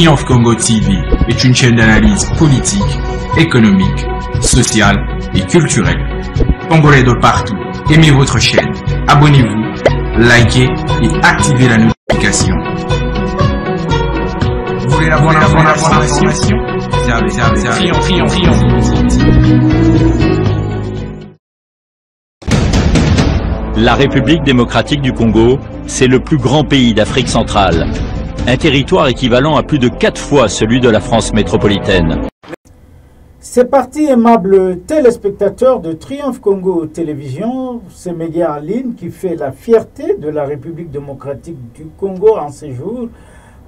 Triomphe Congo TV est une chaîne d'analyse politique, économique, sociale et culturelle. Congolais de partout, aimez votre chaîne, abonnez-vous, likez et activez la notification. Vous voulez la bonne information? Triomphe. La République démocratique du Congo, c'est le plus grand pays d'Afrique centrale. Un territoire équivalent à plus de 4 fois celui de la France métropolitaine. C'est parti, aimables téléspectateurs de Triomphe Congo Télévision, ce média en ligne qui fait la fierté de la République démocratique du Congo en ces jours,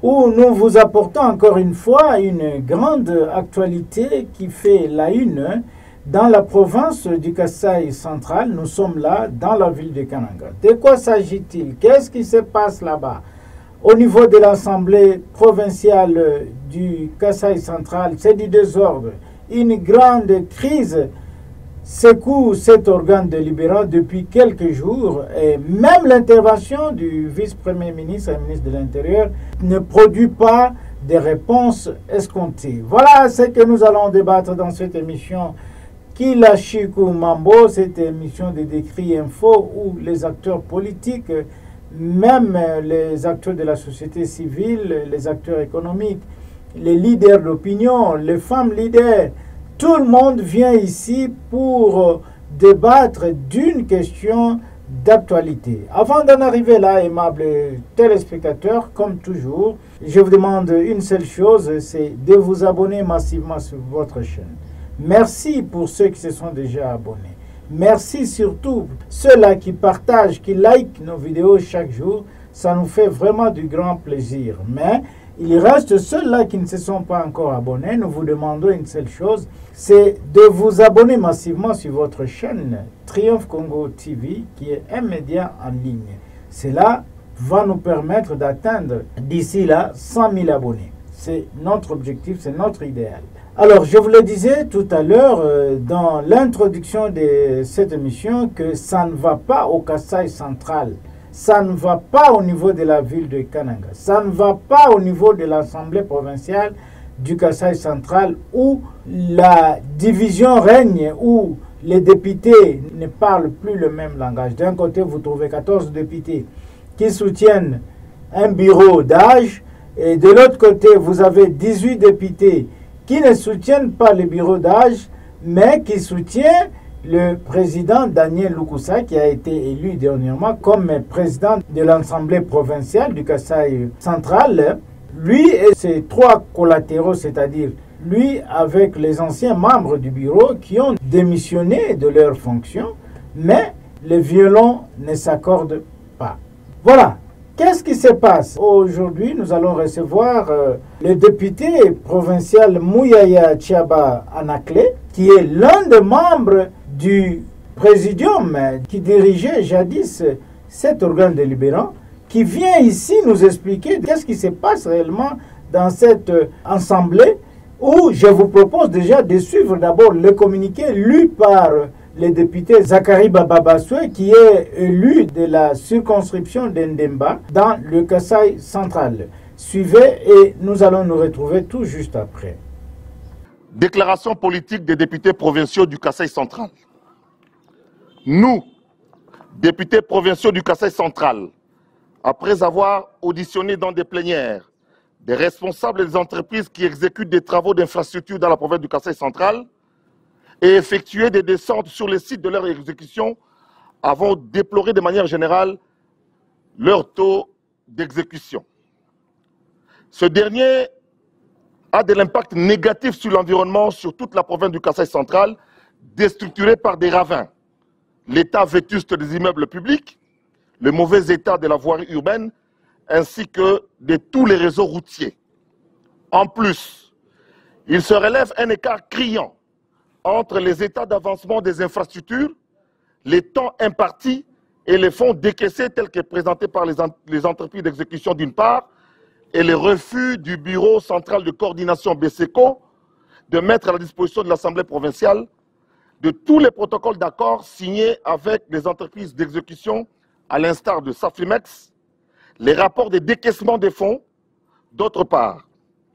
où nous vous apportons encore une fois une grande actualité qui fait la une dans la province du Kasaï central. Nous sommes là dans la ville de Kananga. De quoi s'agit-il? Qu'est-ce qui se passe là-bas? Au niveau de l'Assemblée provinciale du Kasaï central, c'est du désordre. Une grande crise secoue cet organe délibérant depuis quelques jours et même l'intervention du vice-premier ministre et ministre de l'Intérieur ne produit pas de réponses escomptées. Voilà ce que nous allons débattre dans cette émission Kila Chikou Mambo, cette émission de Décrit Info où les acteurs politiques, même les acteurs de la société civile, les acteurs économiques, les leaders d'opinion, les femmes leaders, tout le monde vient ici pour débattre d'une question d'actualité. Avant d'en arriver là, aimables téléspectateurs, comme toujours, je vous demande une seule chose, c'est de vous abonner massivement sur votre chaîne. Merci pour ceux qui se sont déjà abonnés. Merci surtout ceux-là qui partagent, qui likent nos vidéos chaque jour. Ça nous fait vraiment du grand plaisir. Mais il reste ceux-là qui ne se sont pas encore abonnés. Nous vous demandons une seule chose, c'est de vous abonner massivement sur votre chaîne Triomphe Congo TV, qui est un média en ligne. Cela va nous permettre d'atteindre d'ici là 100 000 abonnés. C'est notre objectif, c'est notre idéal. Alors, je vous le disais tout à l'heure dans l'introduction de cette émission que ça ne va pas au Kasaï central. Ça ne va pas au niveau de la ville de Kananga. Ça ne va pas au niveau de l'Assemblée provinciale du Kasaï central où la division règne, où les députés ne parlent plus le même langage. D'un côté, vous trouvez 14 députés qui soutiennent un bureau d'âge et de l'autre côté, vous avez 18 députés qui ne soutiennent pas le bureau d'âge, mais qui soutiennent le président Daniel Lukusa, qui a été élu dernièrement comme président de l'Assemblée provinciale du Kasaï central. Lui et ses 3 collatéraux, c'est-à-dire lui avec les anciens membres du bureau qui ont démissionné de leurs fonctions, mais les violons ne s'accordent pas. Voilà. Qu'est-ce qui se passe? Aujourd'hui, nous allons recevoir le député provincial Mouyaya Tchaba Anakle, qui est l'un des membres du présidium qui dirigeait jadis cet organe délibérant, qui vient ici nous expliquer qu'est-ce qui se passe réellement dans cette assemblée, où je vous propose déjà de suivre d'abord le communiqué lu par le député Zakari Bababaswe, qui est élu de la circonscription d'Endemba dans le Kasaï central. Suivez et nous allons nous retrouver tout juste après. Déclaration politique des députés provinciaux du Kasaï central. Nous, députés provinciaux du Kasaï central, après avoir auditionné dans des plénières des responsables des entreprises qui exécutent des travaux d'infrastructure dans la province du Kasaï central, et effectuer des descentes sur les sites de leur exécution, avons déploré de manière générale leur taux d'exécution. Ce dernier a de l'impact négatif sur l'environnement, sur toute la province du Kasaï central, déstructuré par des ravins, l'état vétuste des immeubles publics, le mauvais état de la voirie urbaine, ainsi que de tous les réseaux routiers. En plus, il se relève un écart criant entre les états d'avancement des infrastructures, les temps impartis et les fonds décaissés tels que présentés par les entreprises d'exécution d'une part, et les refus du Bureau central de coordination BCECO de mettre à la disposition de l'Assemblée provinciale de tous les protocoles d'accord signés avec les entreprises d'exécution, à l'instar de Safrimex, les rapports de décaissement des fonds, d'autre part.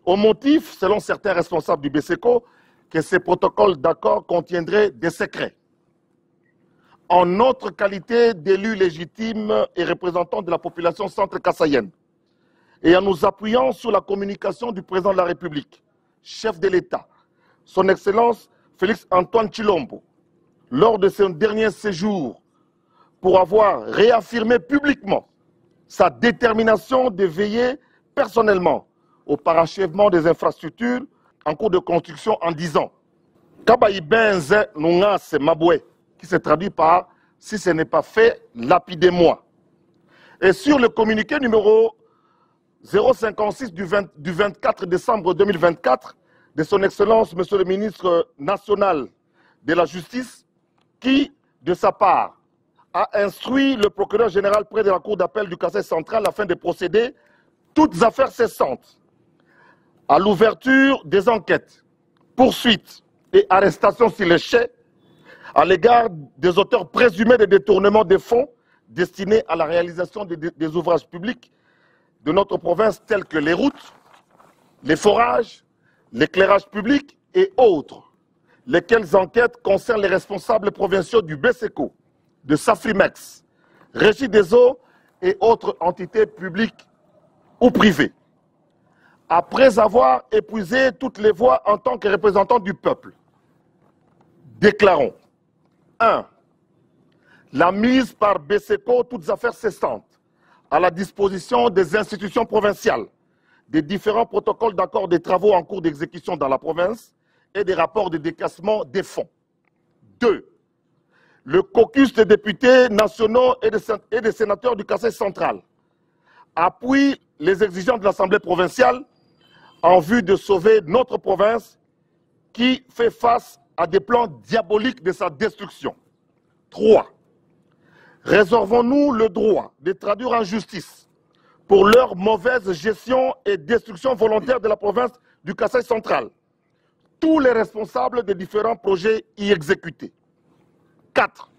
Au motif, selon certains responsables du BSECO, que ces protocoles d'accord contiendraient des secrets. En notre qualité d'élus légitimes et représentants de la population centre-kassaïenne, et en nous appuyant sur la communication du président de la République, chef de l'État, son Excellence Félix-Antoine Tshilombo, lors de son dernier séjour, pour avoir réaffirmé publiquement sa détermination de veiller personnellement au parachèvement des infrastructures en cours de construction en disant « Kabayi benze nungase mabwe » qui se traduit par « Si ce n'est pas fait, lapidez-moi ». Et sur le communiqué numéro 056 du 24 décembre 2024 de son Excellence, Monsieur le ministre national de la Justice, qui, de sa part, a instruit le procureur général près de la Cour d'appel du Kasaï central afin de procéder, toutes affaires cessantes, à l'ouverture des enquêtes, poursuites et arrestations sur les chais à l'égard des auteurs présumés de détournement des fonds destinés à la réalisation des ouvrages publics de notre province tels que les routes, les forages, l'éclairage public et autres, lesquelles enquêtes concernent les responsables provinciaux du BSECO, de Safrimex, Régie des eaux et autres entités publiques ou privées. Après avoir épuisé toutes les voies en tant que représentants du peuple, déclarons 1. La mise par BSECO, toutes affaires cessantes, à la disposition des institutions provinciales, des différents protocoles d'accord des travaux en cours d'exécution dans la province et des rapports de décaissement des fonds. 2. Le caucus des députés nationaux et des sénateurs du Kasaï central appuie les exigences de l'Assemblée provinciale en vue de sauver notre province qui fait face à des plans diaboliques de sa destruction. 3. Réservons-nous le droit de traduire en justice pour leur mauvaise gestion et destruction volontaire de la province du Kasaï central tous les responsables des différents projets y exécutés. 4.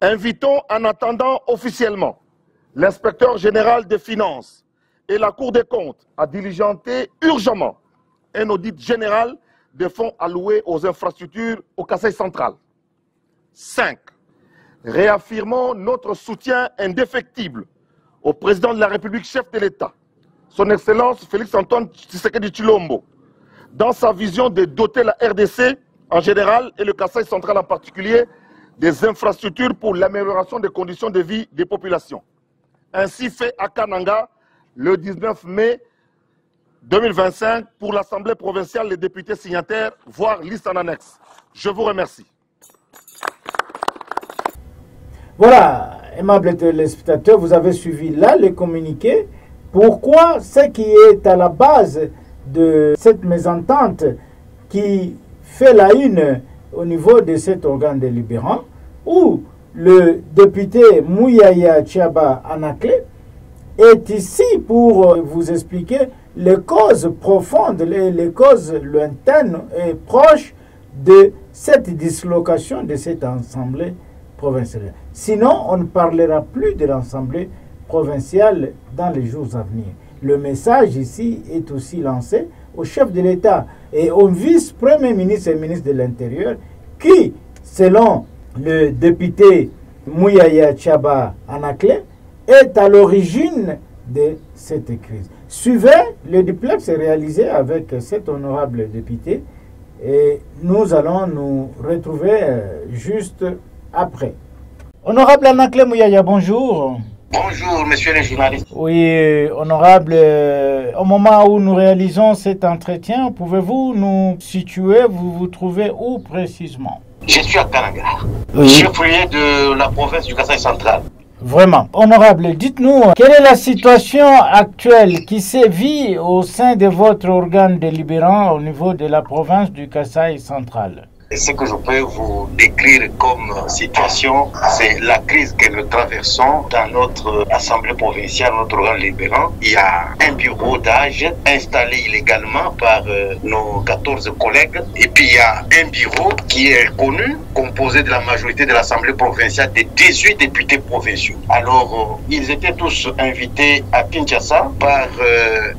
Invitons en attendant officiellement l'inspecteur général des finances et la Cour des comptes à diligenter urgemment un audit général des fonds alloués aux infrastructures au Kasaï central. 5. Réaffirmons notre soutien indéfectible au président de la République, chef de l'État, son Excellence Félix-Antoine Tshisekedi Tshilombo, dans sa vision de doter la RDC en général et le Kasaï central en particulier des infrastructures pour l'amélioration des conditions de vie des populations. Ainsi fait à Kananga le 19 mai 2025 pour l'Assemblée provinciale, les députés signataires, voire liste en annexe. Je vous remercie. Voilà, aimables téléspectateurs, vous avez suivi là les communiqués. Pourquoi ce qui est à la base de cette mésentente qui fait la une au niveau de cet organe délibérant, où le député Mouyaya Tchaba Anakle est ici pour vous expliquer les causes profondes, les causes lointaines et proches de cette dislocation de cette assemblée provinciale. Sinon, on ne parlera plus de l'assemblée provinciale dans les jours à venir. Le message ici est aussi lancé au chef de l'État et au vice-premier ministre et ministre de l'Intérieur qui, selon le député Mouyaya Tchaba Anakle, est à l'origine de cette crise. Suivez le duplex réalisé avec cet honorable député et nous allons nous retrouver juste après. Honorable Anakle Mouyaya, bonjour. Bonjour, monsieur le journaliste. Oui, honorable, au moment où nous réalisons cet entretien, pouvez-vous nous situer, vous vous trouvez où précisément? Je suis à Kananga, oui. Chef-lieu de la province du Kasaï central. Vraiment. Honorable, dites-nous, quelle est la situation actuelle qui sévit au sein de votre organe délibérant au niveau de la province du Kasaï central? Ce que je peux vous décrire comme situation, c'est la crise que nous traversons dans notre assemblée provinciale, notre organe libérant. Il y a un bureau d'âge installé illégalement par nos 14 collègues. Et puis il y a un bureau qui est connu, composé de la majorité de l'assemblée provinciale de 18 députés provinciaux. Alors, ils étaient tous invités à Kinshasa par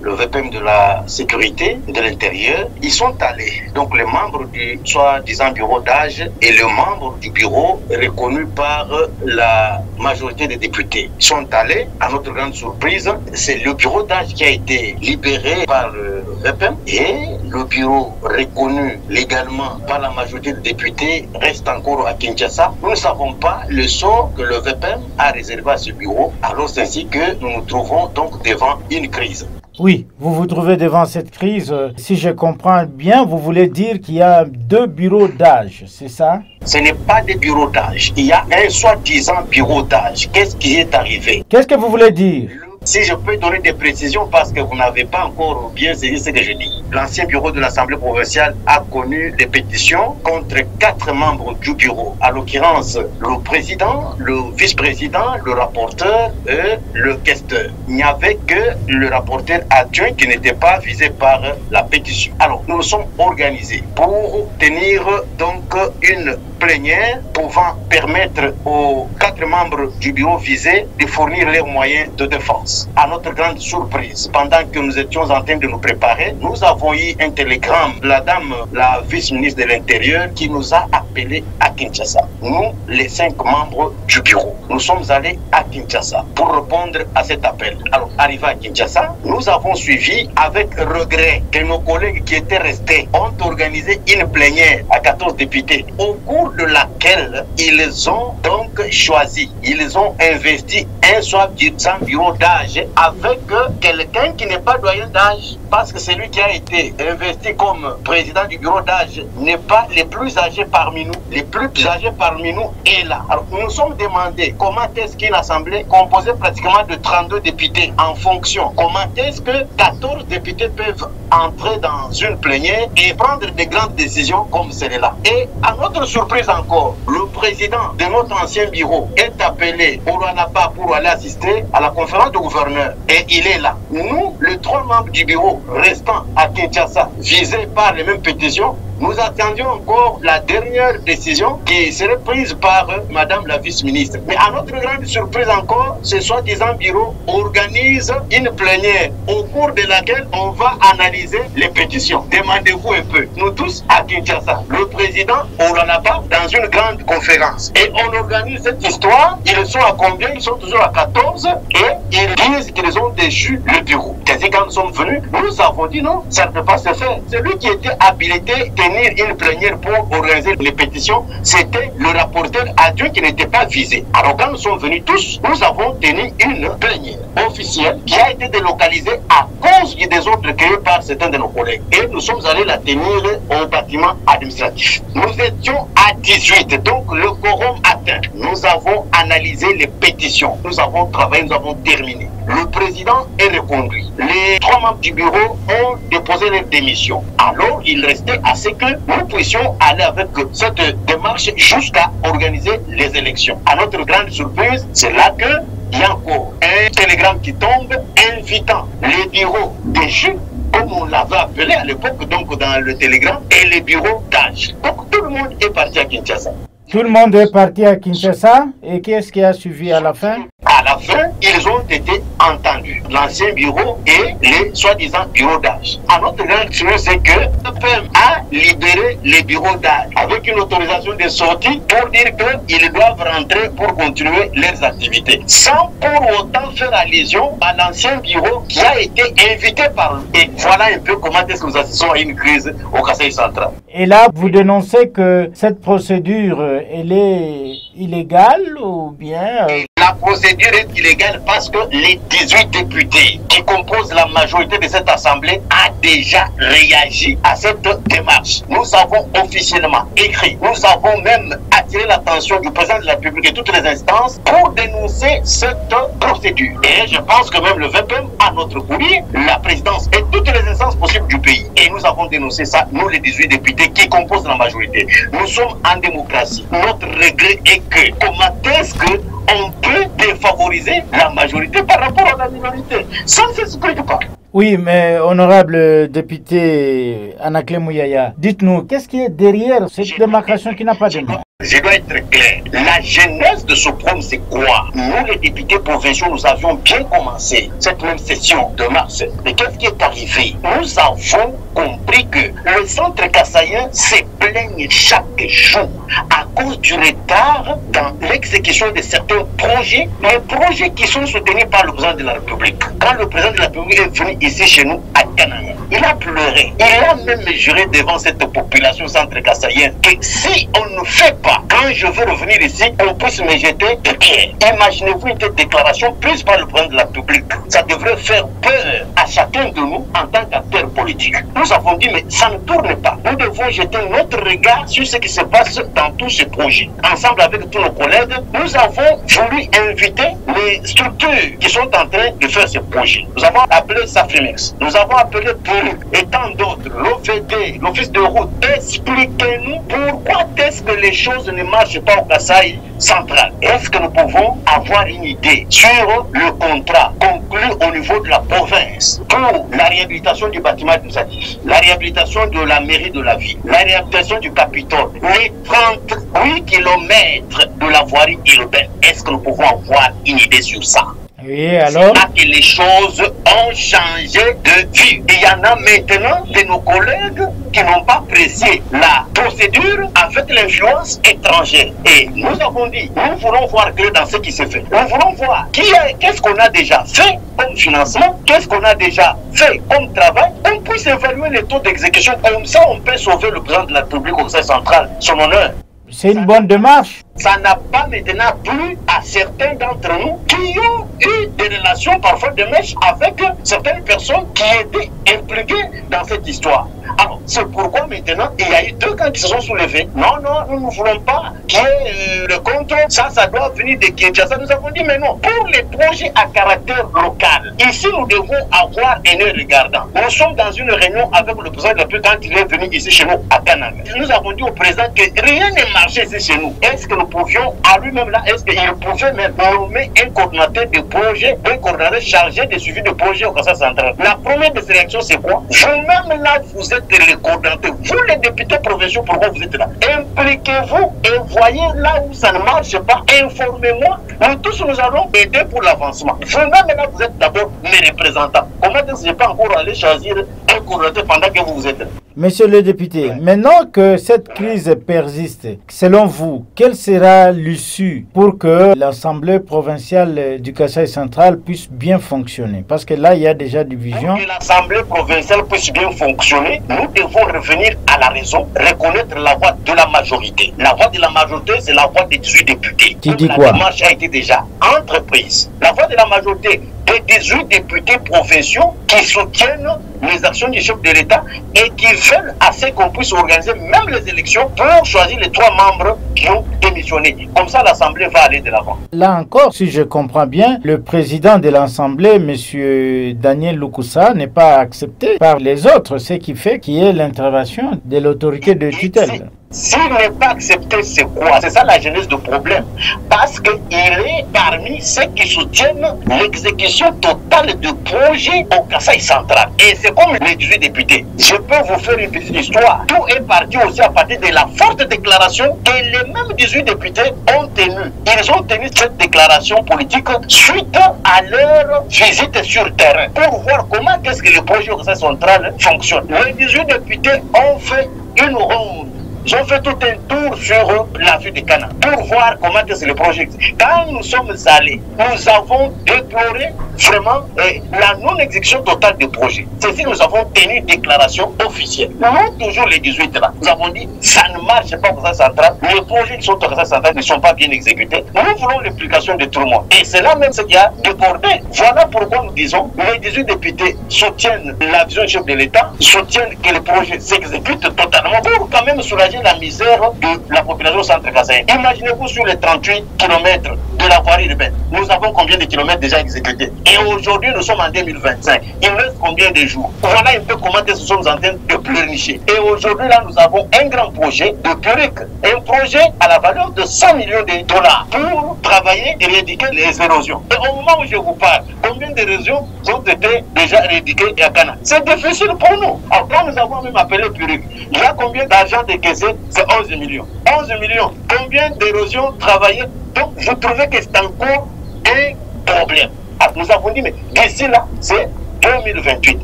le VPM de la sécurité et de l'intérieur. Ils sont allés. Donc les membres du soi-disant bureau d'âge et le membre du bureau reconnu par la majorité des députés sont allés. À notre grande surprise, c'est le bureau d'âge qui a été libéré par le VPM et le bureau reconnu légalement par la majorité des députés reste encore à Kinshasa. Nous ne savons pas le sort que le VPM a réservé à ce bureau. Alors c'est ainsi que nous nous trouvons donc devant une crise. Oui, vous vous trouvez devant cette crise. Si je comprends bien, vous voulez dire qu'il y a 2 bureaux d'âge, c'est ça? Ce n'est pas des bureaux d'âge. Il y a un soi-disant bureau d'âge. Qu'est-ce qui est arrivé? Qu'est-ce que vous voulez dire? Si je peux donner des précisions parce que vous n'avez pas encore bien saisi ce que je dis. L'ancien bureau de l'Assemblée provinciale a connu des pétitions contre 4 membres du bureau. À l'occurrence, le président, le vice-président, le rapporteur et le questeur. Il n'y avait que le rapporteur adjoint qui n'était pas visé par la pétition. Alors, nous nous sommes organisés pour tenir donc une plénière pouvant permettre aux 4 membres du bureau visé de fournir leurs moyens de défense. À notre grande surprise, pendant que nous étions en train de nous préparer, nous avons eu un télégramme de la dame, la vice-ministre de l'Intérieur, qui nous a appelés à Kinshasa. Nous, les 5 membres du bureau, nous sommes allés à Kinshasa pour répondre à cet appel. Alors, arrivé à Kinshasa, nous avons suivi avec regret que nos collègues qui étaient restés ont organisé une plénière à 14 députés, au cours de laquelle ils ont donc choisi, ils ont investi un soi-disant bureau d'âge avec quelqu'un qui n'est pas doyen d'âge, parce que celui qui a été investi comme président du bureau d'âge n'est pas les plus âgés parmi nous. Les plus âgés parmi nous est là. Alors nous nous sommes demandé comment est-ce qu'une assemblée composée pratiquement de 32 députés en fonction, comment est-ce que 14 députés peuvent entrer dans une plénière et prendre des grandes décisions comme celle-là. Et à notre surprise encore, le président de notre ancien bureau est appelé au Rwanda pour aller assister à la conférence de gouverneur et il est là. Nous, les 3 membres du bureau restants à Kinshasa, visés par les mêmes pétitions, nous attendions encore la dernière décision qui serait prise par Madame la vice-ministre. Mais à notre grande surprise encore, ce soi-disant bureau organise une plénière au cours de laquelle on va analyser les pétitions. Demandez-vous un peu. Nous tous à Kinshasa, le président, on l'en a pas dans une grande conférence. Et on organise cette histoire. Ils sont à combien? Ils sont toujours à 14 et ils disent qu'ils ont déchu le bureau. C'est quand nous sommes venus, nous avons dit non, ça ne peut pas se faire. Celui qui était habilité tenir une plénière pour organiser les pétitions, c'était le rapporteur adjoint qui n'était pas visé. Alors quand nous sommes venus tous, nous avons tenu une plénière officielle qui a été délocalisée à cause du désordre créé par certains de nos collègues. Et nous sommes allés la tenir au bâtiment administratif. Nous étions à 18, donc le quorum atteint. Nous avons analysé les pétitions. Nous avons travaillé, nous avons terminé. Le président est reconduit. Les 3 membres du bureau ont déposé leur démission. Alors, il restait à ce que nous puissions aller avec cette démarche jusqu'à organiser les élections. À notre grande surprise, c'est là qu'il y a encore un télégramme qui tombe invitant les bureaux des jeunes, comme on l'avait appelé à l'époque, donc dans le télégramme, et les bureaux d'âge. Donc tout le monde est parti à Kinshasa. Tout le monde est parti à Kinshasa et qu'est-ce qui a suivi à la fin? À la fin, ils ont été entendus. L'ancien bureau et les soi-disant bureaux d'âge. À notre grande surprise, c'est que le PM a libéré les bureaux d'âge avec une autorisation de sortie pour dire qu'ils doivent rentrer pour continuer leurs activités. Sans pour autant faire allusion à l'ancien bureau qui a été invité par eux. Et voilà un peu comment est-ce que nous assistons à une crise au Kasaï central. Et là, vous dénoncez que cette procédure, elle est illégale ou bien... La procédure est illégale parce que les 18 députés qui composent la majorité de cette assemblée a déjà réagi à cette démarche. Nous avons officiellement écrit, nous avons même attiré attirer l'attention du président de la République et toutes les instances pour dénoncer cette procédure. Et je pense que même le VPM a notre courrier, la présidence et toutes les instances possibles du pays. Et nous avons dénoncé ça, nous les 18 députés qui composent la majorité. Nous sommes en démocratie. Notre regret est que comment est-ce qu'on peut défavoriser la majorité par rapport à la minorité? Ça ne s'explique pas. Oui, mais honorable député Anaclé Mouyaya, dites-nous, qu'est-ce qui est derrière cette démarcation qui n'a pas de nom? Je dois être clair. La genèse de ce problème, c'est quoi? Nous, les députés provinciaux, nous avions bien commencé cette même session de mars. Mais qu'est-ce qui est arrivé? Nous avons compris que le centre kassaïen se plaigne chaque jour à cause du retard dans l'exécution de certains projets, les projets qui sont soutenus par le président de la République. Quand le président de la République est venu ici chez nous à Kananga, il a pleuré. Il a même juré devant cette population centre kassaïenne que si on ne fait pas, quand je veux revenir ici, on puisse me jeter des pierres. Imaginez-vous une telle déclaration prise par le président de la République. Ça devrait faire peur à chacun de nous en tant qu'acteurs politiques. Nous avons dit, mais ça ne tourne pas. Nous devons jeter notre regard sur ce qui se passe dans tous ces projets. Ensemble avec tous nos collègues, nous avons voulu inviter les structures qui sont en train de faire ces projets. Nous avons appelé Safimex, nous avons appelé PUR et tant d'autres, l'OVD, l'Office de route. Expliquez-nous pourquoi est-ce que les choses ne marchent pas au Kasaï central. Est-ce que nous pouvons avoir une idée sur le contrat conclu au niveau de la province pour la réhabilitation du bâtiment administratif, la réhabilitation de la mairie de la ville, la réhabilitation du Capitole, les 38 kilomètres de la voirie urbaine? Est-ce que nous pouvons avoir une idée sur ça? Oui, alors? C'est là que les choses ont changé de vue. Il y en a maintenant de nos collègues qui n'ont pas apprécié la procédure avec l'influence étrangère. Et nous avons dit, nous voulons voir clair dans ce qui s'est fait. Nous voulons voir qu'est-ce qu'on a déjà fait comme financement, qu'est-ce qu'on a déjà fait comme travail. On puisse évaluer les taux d'exécution. Comme ça, on peut sauver le président de la République au Conseil central, son honneur. C'est une bonne démarche. Ça n'a pas maintenant plu à certains d'entre nous qui ont eu des relations parfois de mèche avec certaines personnes qui étaient impliquées dans cette histoire. Alors, c'est pourquoi maintenant, il y a eu 2 camps qui se sont soulevés. Non, nous ne voulons pas qu'il y ait le contrôle. Ça doit venir de Kinshasa. Nous avons dit, mais non, pour les projets à caractère local, ici, nous devons avoir un œil regardant. Nous sommes dans une réunion avec le président de la République quand il est venu ici chez nous à Kananga. Nous avons dit au président que rien n'est marché ici chez nous. Est-ce que nous pouvions, à lui-même là, est-ce qu'il pouvait même nommer un coordonnateur de projet, un coordonnateur chargé de suivi de projet au Conseil central? La première de ces réactions, c'est quoi? Vous-même là, vous êtes les coordonnateurs, vous les députés provinciaux, pourquoi vous êtes là? Impliquez-vous et voyez là où ça ne marche pas, informez-moi. Nous tous, nous allons aider pour l'avancement. Vous-même là, vous êtes d'abord mes représentants. Comment est-ce que je peux encore aller choisir un coordonnateur pendant que vous êtes là? Monsieur le député, maintenant que cette crise persiste, selon vous, quelle sera l'issue pour que l'Assemblée provinciale du Kasaï central puisse bien fonctionner? Parce que là, il y a déjà division. Pour que l'Assemblée provinciale puisse bien fonctionner, nous devons revenir à la raison, reconnaître la voix de la majorité. La voix de la majorité, c'est la voix des 18 députés. Qui dit quoi? La démarche a été déjà entreprise. La voix de la majorité des 18 députés provinciaux qui soutiennent les actions du chef de l'État et qui veulent assez qu'on puisse organiser même les élections pour choisir les 3 membres qui ont démissionné. Comme ça, l'Assemblée va aller de l'avant. Là encore, si je comprends bien, le président de l'Assemblée, M. Daniel Lukusa, n'est pas accepté par les autres, ce qui fait qu'il y ait l'intervention de l'autorité de tutelle. S'il n'est pas accepté, c'est quoi? C'est ça la genèse du problème. Parce qu'il est parmi ceux qui soutiennent l'exécution totale du projet au Kasaï central. Et c'est comme les 18 députés. Je peux vous faire une petite histoire. Tout est parti aussi à partir de la forte déclaration que les mêmes 18 députés ont tenue. Ils ont tenu cette déclaration politique suite à leur visite sur terrain pour voir comment est-ce que le projet au Kasaï central fonctionne. Les 18 députés ont fait une ronde. Ils ont fait tout un tour sur la ville de Cana pour voir comment est-ce que le projet existe. Quand nous sommes allés, nous avons déploré vraiment la non-exécution totale du projet. C'est-à-dire que nous avons tenu une déclaration officielle. Nous, toujours les 18 là, nous avons dit ça ne marche pas au Conseil central. Les projets qui sont au Conseil central ne sont pas bien exécutés. Nous voulons l'implication de tout le monde. Et c'est là même ce qui a débordé. Voilà pourquoi nous disons les 18 députés soutiennent la vision du chef de l'État, soutiennent que le projet s'exécute totalement pour quand même soulager soulager la misère de la population centre-kassaïenne. Imaginez-vous sur les 38 km de la voirie urbaine. Nous avons combien de kilomètres déjà exécutés? Et aujourd'hui, nous sommes en 2025. Il reste combien de jours? Voilà un peu comment nous sommes en train de pleurnicher. Et aujourd'hui, là, nous avons un grand projet de Puric. Un projet à la valeur de 100 millions de dollars pour travailler et éradiquer les érosions. Et au moment où je vous parle, combien d'érosions ont été déjà éradiquées à Ghana? C'est difficile pour nous. Alors, quand nous avons même appelé Puric, il y a combien d'argent décaissé? C'est 11 millions. 11 millions. Combien d'érosions travaillées? Donc, vous trouvez que c'est encore un problème. Alors, nous avons dit, mais d'ici là, c'est 2028.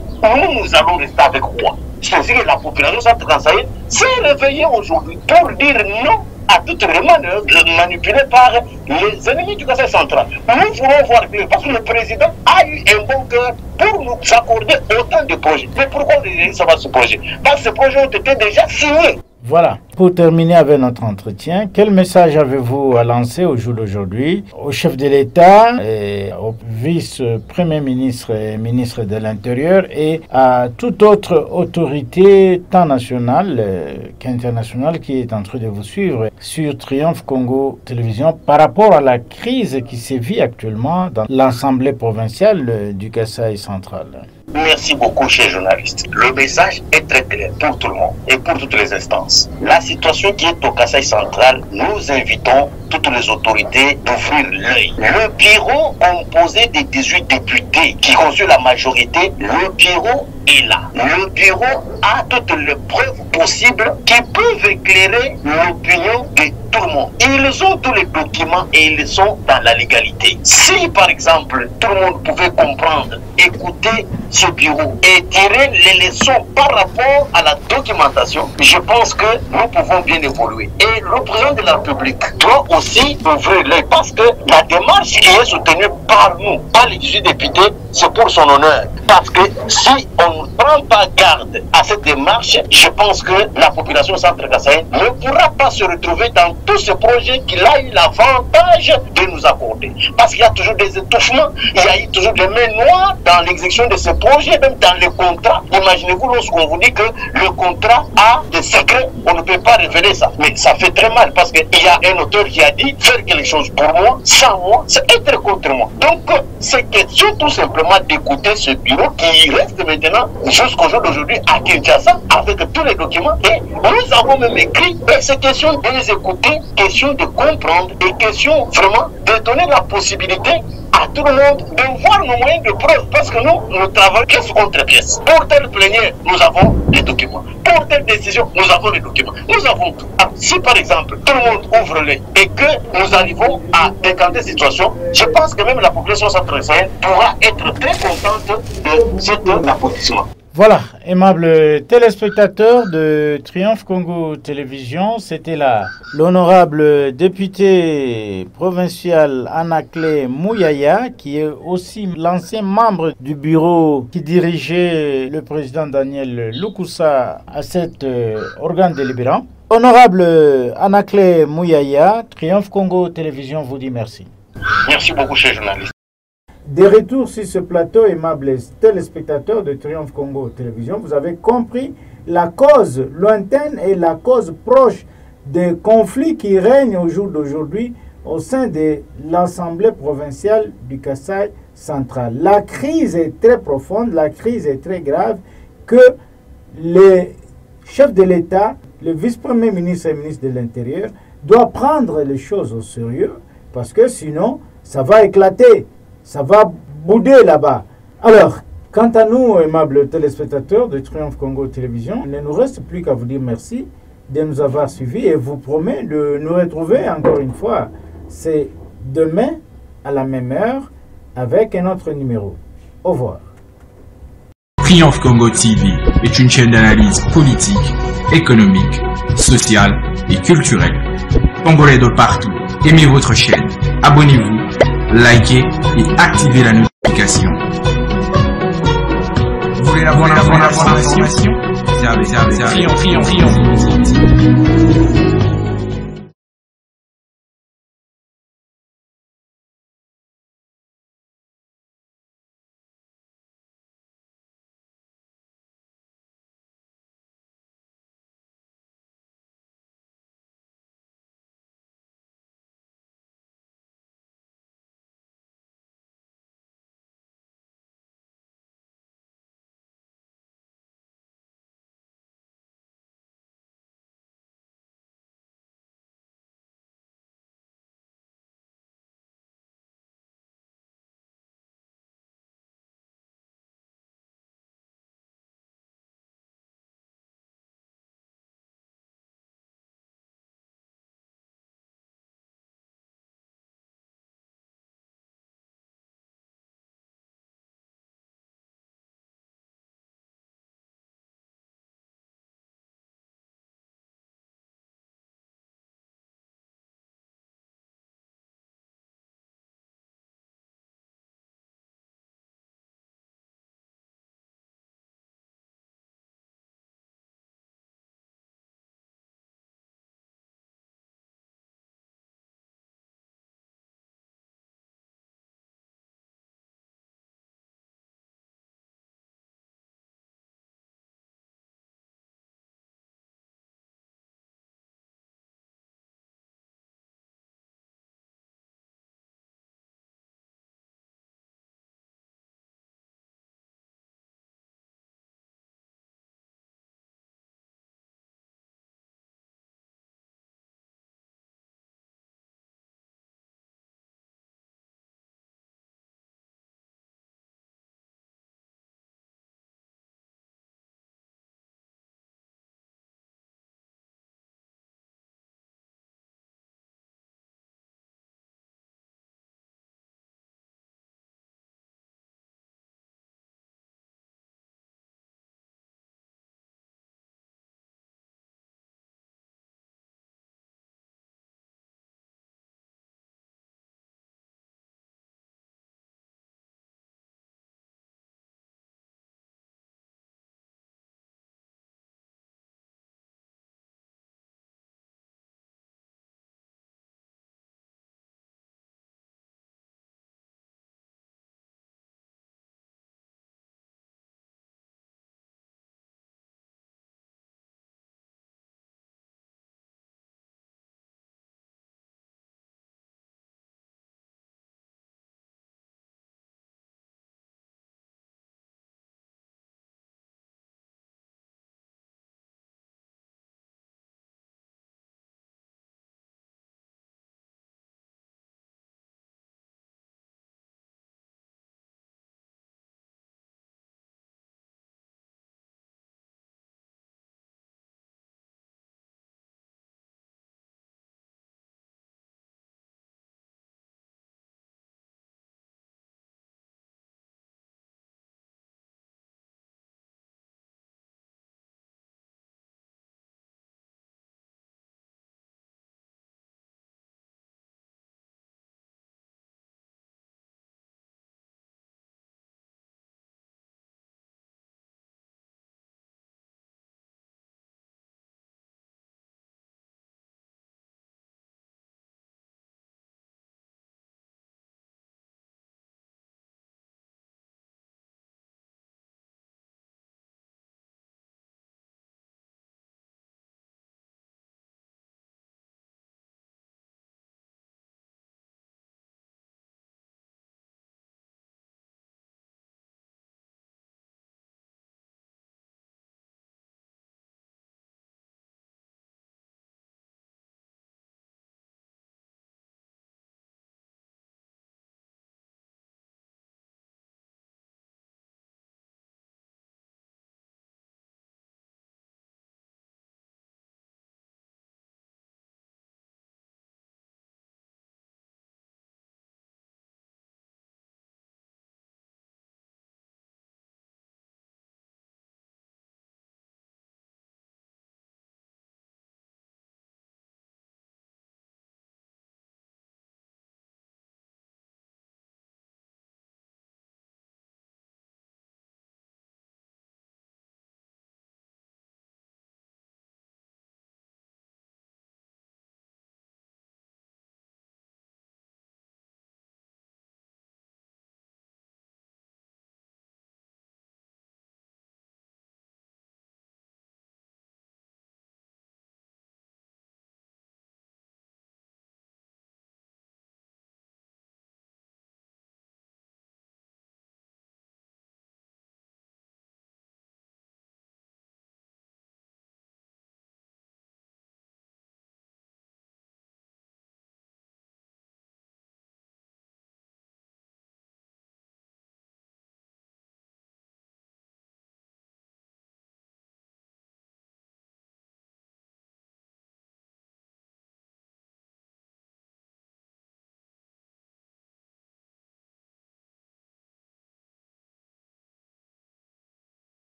Nous allons rester avec quoi? C'est-à-dire que la population centre-kassaïenne s'est réveillée aujourd'hui pour dire non à toute manœuvre manipulée par les ennemis du Kasaï central. Nous voulons voir clair parce que le président a eu un bon cœur pour nous accorder autant de projets. Mais pourquoi ça va ce projet? Parce que ces projets ont été déjà signés. Voilà. Pour terminer avec notre entretien, quel message avez-vous à lancer au jour d'aujourd'hui au chef de l'État, au vice-premier ministre et ministre de l'Intérieur et à toute autre autorité tant nationale qu'internationale qui est en train de vous suivre sur Triomphe Congo Télévision par rapport à la crise qui sévit actuellement dans l'Assemblée provinciale du Kasaï central? Merci beaucoup, chers journalistes. Le message est très clair pour tout le monde et pour toutes les instances. La situation qui est au Kasaï central, nous invitons toutes les autorités d'ouvrir l'œil. Le bureau composé des 18 députés qui constituent la majorité, le bureau est là. Le bureau a toutes les preuves possibles qui peuvent éclairer l'opinion de tout le monde. Ils ont tous les documents et ils sont dans la légalité. Si, par exemple, tout le monde pouvait comprendre, écouter ce bureau et tirer les leçons par rapport à la documentation, je pense que nous pouvons bien évoluer. Et le président de la République doit aussi ouvrir l'œil parce que la démarche qui est soutenue par nous, par les 18 députés, c'est pour son honneur. Parce que si on ne prend pas garde à cette démarche, je pense que la population centre-kassaïenne ne pourra pas se retrouver dans tous ces projets qu'il a eu l'avantage de nous accorder. Parce qu'il y a toujours des étouffements, il y a eu toujours des mains noires dans l'exécution de ces projets, même dans les contrats. Imaginez-vous lorsqu'on vous dit que le contrat a des secrets, on ne peut pas révéler ça. Mais ça fait très mal parce qu'il y a un auteur qui a dit faire quelque chose pour moi, sans moi, c'est être contre moi. Donc, c'est question tout simplement d'écouter ce bureau qui reste maintenant jusqu'au jour d'aujourd'hui à Kinshasa avec tous les documents et nous avons même écrit et c'est question de les écouter, question de comprendre et question vraiment de donner la possibilité à tout le monde de voir nos moyens de preuve parce que nous travaillons pièce contre pièce. Pour telle plénière, nous avons les documents. Pour telle décision, nous avons les documents. Nous avons tout. Alors, si par exemple tout le monde ouvre l'œil et que nous arrivons à décanter cette situation, je pense que même la population centre-kassaïenne pourra être très contente de cet aboutissement. Voilà, aimables téléspectateurs de Triomphe Congo Télévision, c'était là l'honorable député provincial Anaclé Mouyaya, qui est aussi l'ancien membre du bureau qui dirigeait le président Daniel Lukusa à cet organe délibérant. Honorable Anaclé Mouyaya, Triomphe Congo Télévision vous dit merci. Merci beaucoup, chers journalistes. Des retours sur ce plateau, aimables téléspectateurs de Triomphe Congo Télévision, vous avez compris la cause lointaine et la cause proche des conflits qui règnent au jour d'aujourd'hui au sein de l'Assemblée provinciale du Kasaï central. La crise est très profonde, la crise est très grave que les chefs de l'État, le vice-premier ministre et ministre de l'Intérieur doivent prendre les choses au sérieux parce que sinon, ça va éclater. Ça va bouder là-bas. Alors, quant à nous, aimables téléspectateurs de Triomphe Congo Télévision, il ne nous reste plus qu'à vous dire merci de nous avoir suivis et vous promet de nous retrouver encore une fois. C'est demain à la même heure avec un autre numéro. Au revoir. Triomphe Congo TV est une chaîne d'analyse politique, économique, sociale et culturelle. Congolais de partout, aimez votre chaîne, abonnez-vous, likez et activez la notification. Vous voulez la bonne information? C'est avec Triomphe.